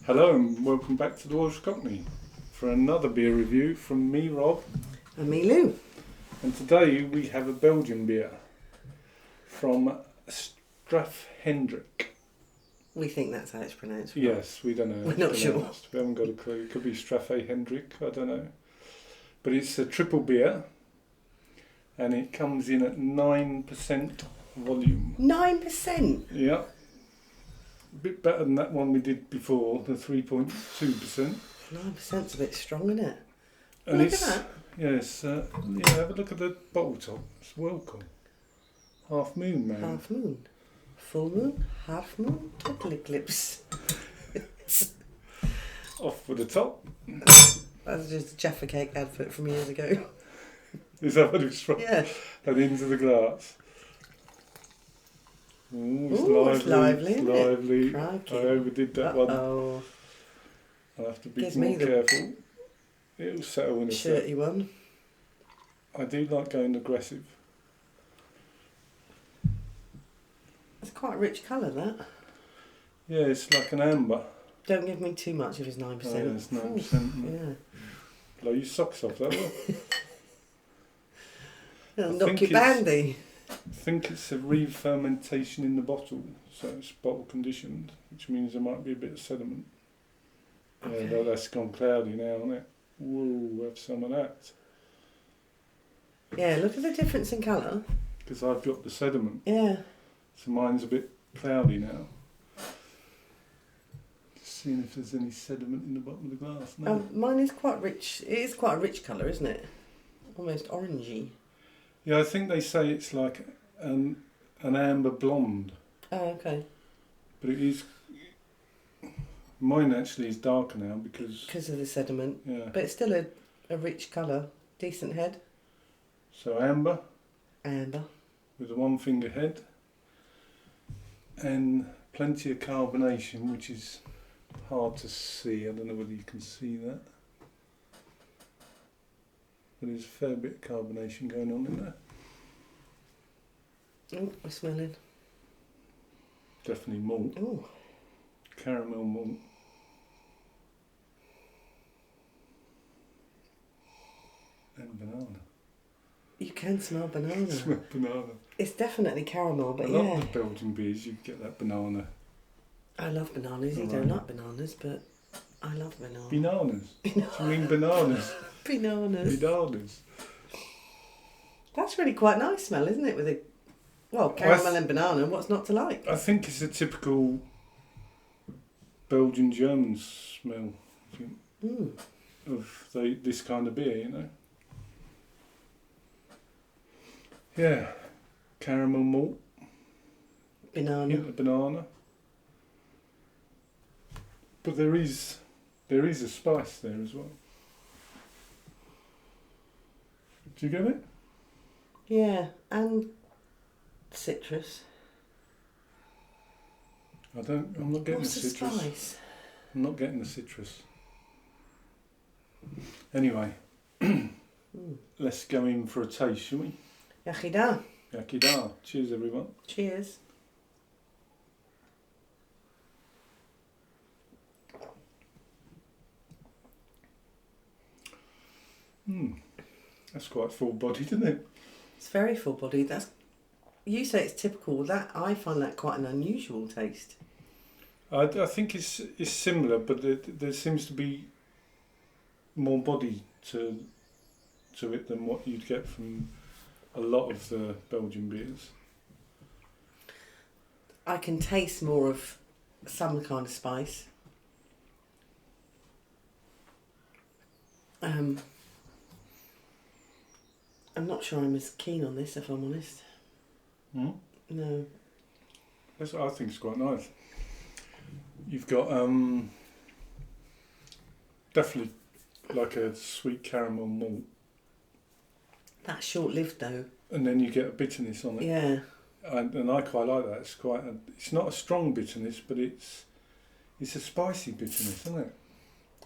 Hello and welcome back to the Welsh Cockney for another beer review from me, Rob. And me, Lou. And today we have a Belgian beer from Straffe Hendrik. We think that's how it's pronounced. Yes, we don't know. We're not sure. We haven't got a clue. It could be Straffe Hendrik, I don't know. But it's a triple beer and it comes in at 9% volume. 9%? Yeah. A bit better than that one we did before, the 3.2%. 9%'s a bit strong, isn't it? And look at that. Yes, have a look at the bottle top. It's welcome. Half moon, man. Half moon. Full moon, half moon, total eclipse. Off with the top. That's just a Jaffa Cake advert from years ago. Is that what it's from? Yeah. And into the glass. Ooh, It's lively, It's isn't it? lively. Crikey. I overdid that one. Oh, I'll have to be Gives more me the careful. It'll settle in a sec. shirty one. I do like going aggressive. It's quite a rich colour, that. Yeah, it's like an amber. Don't give me too much if it's 9%. Oh, yeah, it's 9%. Yeah. Blow your socks off, that will. It'll I knock think you it's- bandy. I think it's a re-fermentation in the bottle, so it's bottle conditioned, which means there might be a bit of sediment. Okay. Yeah, that's gone cloudy now, isn't it? Whoa, have some of that. Yeah, look at the difference in colour. Because I've got the sediment, Yeah. so mine's a bit cloudy now. Just seeing if there's any sediment in the bottom of the glass. No. Mine is quite rich. It is quite a rich colour, isn't it? Almost orangey. Yeah, I think they say it's like an amber blonde, Oh, okay. but it is. Mine actually is darker now because. Because of the sediment. Yeah. But it's still a rich colour. Decent head. So amber Amber. with a one finger head and plenty of carbonation, which is hard to see. I don't know whether you can see that. But there's a fair bit of carbonation going on in there. Oh, we're smelling. Definitely malt. Oh, Caramel malt. And banana. you can smell banana. Smell banana. It's definitely caramel, but A lot yeah. of the Belgian beers, you get that banana. I love bananas. You Oh, don't right. like bananas, but I love bananas. Bananas. Do you mean bananas? Bananas. Bananas. That's really quite nice smell, isn't it? With a caramel and banana. What's not to like? I think it's a typical Belgian German smell Mm. of this kind of beer, you know. Yeah, caramel malt, Banana. yeah, banana. But there is a spice there as well. Do you get it? Yeah, and citrus. I'm not getting What's the the citrus. spice? I'm not getting the citrus. Anyway, let's go in for a taste, shall we? Yachida. Yakida. Cheers, everyone. Cheers. That's quite full-bodied, isn't it? It's very full bodied. You say it's typical. I find that quite an unusual taste. I think it's similar, but there seems to be more body to it than what you'd get from a lot of the Belgian beers. I can taste more of some kind of spice. I'm not sure I'm as keen on this, if I'm honest. Hmm? No. I think it's quite nice. You've got definitely like a sweet caramel malt, That's short-lived though. and then you get a bitterness on it. Yeah. And I quite like that. It's not a strong bitterness, but it's a spicy bitterness, isn't it?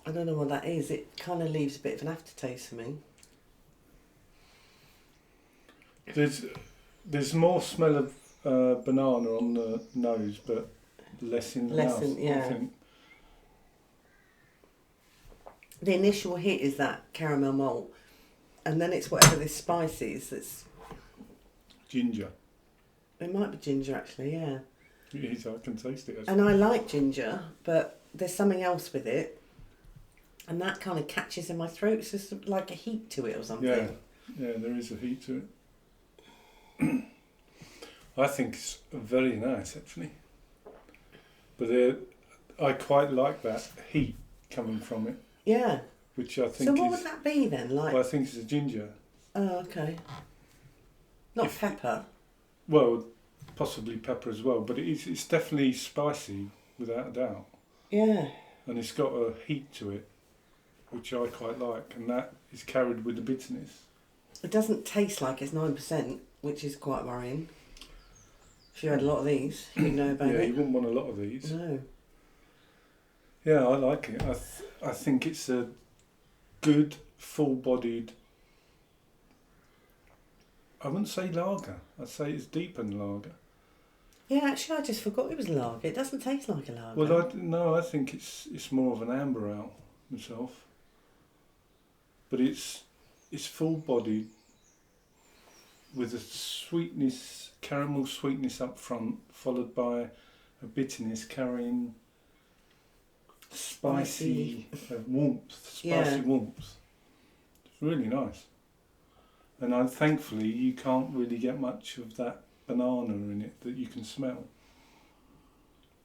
I don't know what that is. It kind of leaves a bit of an aftertaste for me. There's more smell of banana on the nose, but less in the mouth. Yeah. I think. the initial hit is that caramel malt, and then it's whatever this spice is. That's Ginger. it might be ginger actually, yeah. It is, I can taste it. And I like ginger, but there's something else with it, and that kind of catches in my throat. It's just like a heat to it or something. Yeah, there is a heat to it. I think it's very nice actually, but I quite like that heat coming from it. Yeah. Which I think. So what would that be then? Like. Well, I think it's a ginger. Oh, okay. Not pepper. Well, possibly pepper as well, but it's definitely spicy without a doubt. Yeah. And it's got a heat to it, which I quite like, and that is carried with the bitterness. It doesn't taste like it's 9%, which is quite worrying. If you had a lot of these, you'd know about it. Yeah, you wouldn't want a lot of these. No. Yeah, I like it. I think it's a good, full-bodied. I wouldn't say lager. I'd say it's deeper than lager. Yeah, actually, I just forgot it was lager. It doesn't taste like a lager. Well, I think it's more of an amber ale myself. But it's full-bodied with a sweetness, caramel sweetness up front, followed by a bitterness carrying spicy warmth. Warmth. It's really nice. And thankfully, you can't really get much of that banana in it that you can smell.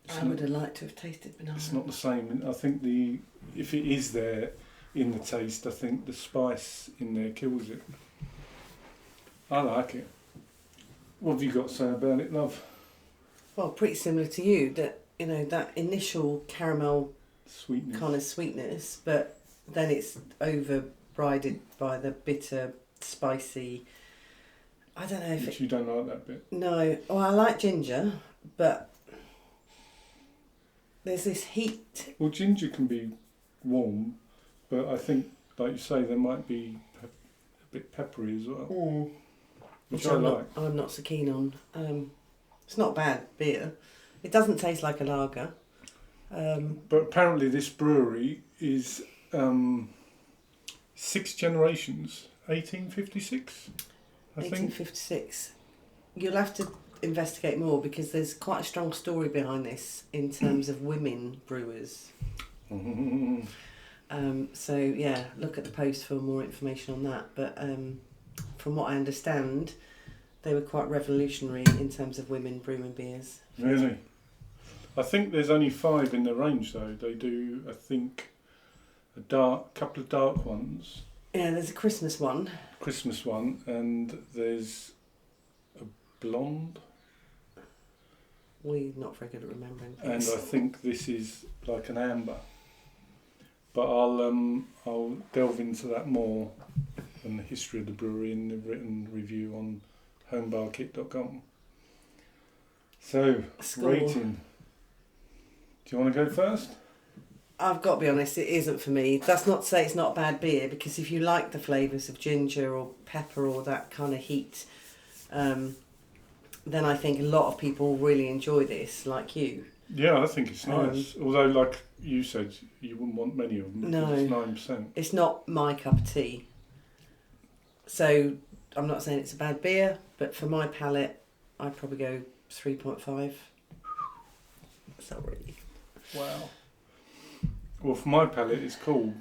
I would have liked to have tasted banana. It's not the same. I think if it is there in the taste, I think the spice in there kills it. I like it. What have you got to say about it, love? Well, pretty similar to you. That initial caramel sweetness, kind of sweetness, but then it's overridden by the bitter, spicy. I don't know if you don't like that bit. No, well, I like ginger, but there's this heat. Well, ginger can be warm, but I think, like you say, there might be a bit peppery as well. Which I like. I'm not so keen on. It's not bad beer. It doesn't taste like a lager. But apparently this brewery is 6 generations, 1856, I think. 1856. You'll have to investigate more because there's quite a strong story behind this in terms of women brewers. So yeah, look at the post for more information on that. But from what I understand, they were quite revolutionary in terms of women brewing beers. Really? I think there's only 5 in the range though. They do, I think, couple of dark ones. Yeah, there's a Christmas one, and there's a blonde. We're not very good at remembering And things. I think this is like an amber. But I'll delve into that more and the history of the brewery in the written review on homebarkit.com. So, Score. rating. Do you want to go first? I've got to be honest, it isn't for me. That's not to say it's not a bad beer, because if you like the flavours of ginger or pepper or that kind of heat, then I think a lot of people really enjoy this, like you. Yeah, I think it's nice. Although, like you said, you wouldn't want many of them. No. It's 9%. It's not my cup of tea. So, I'm not saying it's a bad beer, but for my palate, I'd probably go 3.5. Sorry. Wow. Well, for my palate, it's cool.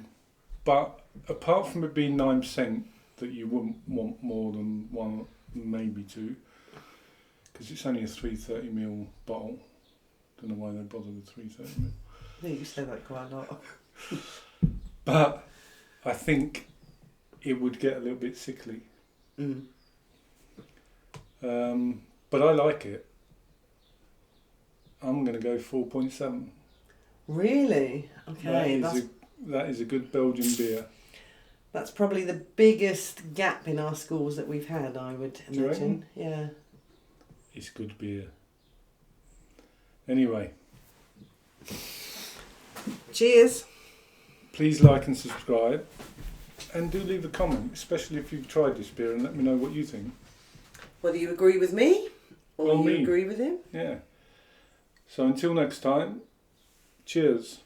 But apart from it being 9%, that you wouldn't want more than 1, maybe 2, because it's only a 330ml bottle. Don't know why they bother with 330ml. I think you say that quite a lot. But I think it would get a little bit sickly. But I like it. I'm going to go 4.7. Really? Okay. That is a good Belgian beer. That's probably the biggest gap in our scores that we've had, I would Do you imagine. reckon? Yeah. It's good beer. Anyway. Cheers. Please like and subscribe. And do leave a comment, especially if you've tried this beer, and let me know what you think. Whether you agree with me or you agree with him. Yeah. So until next time, cheers.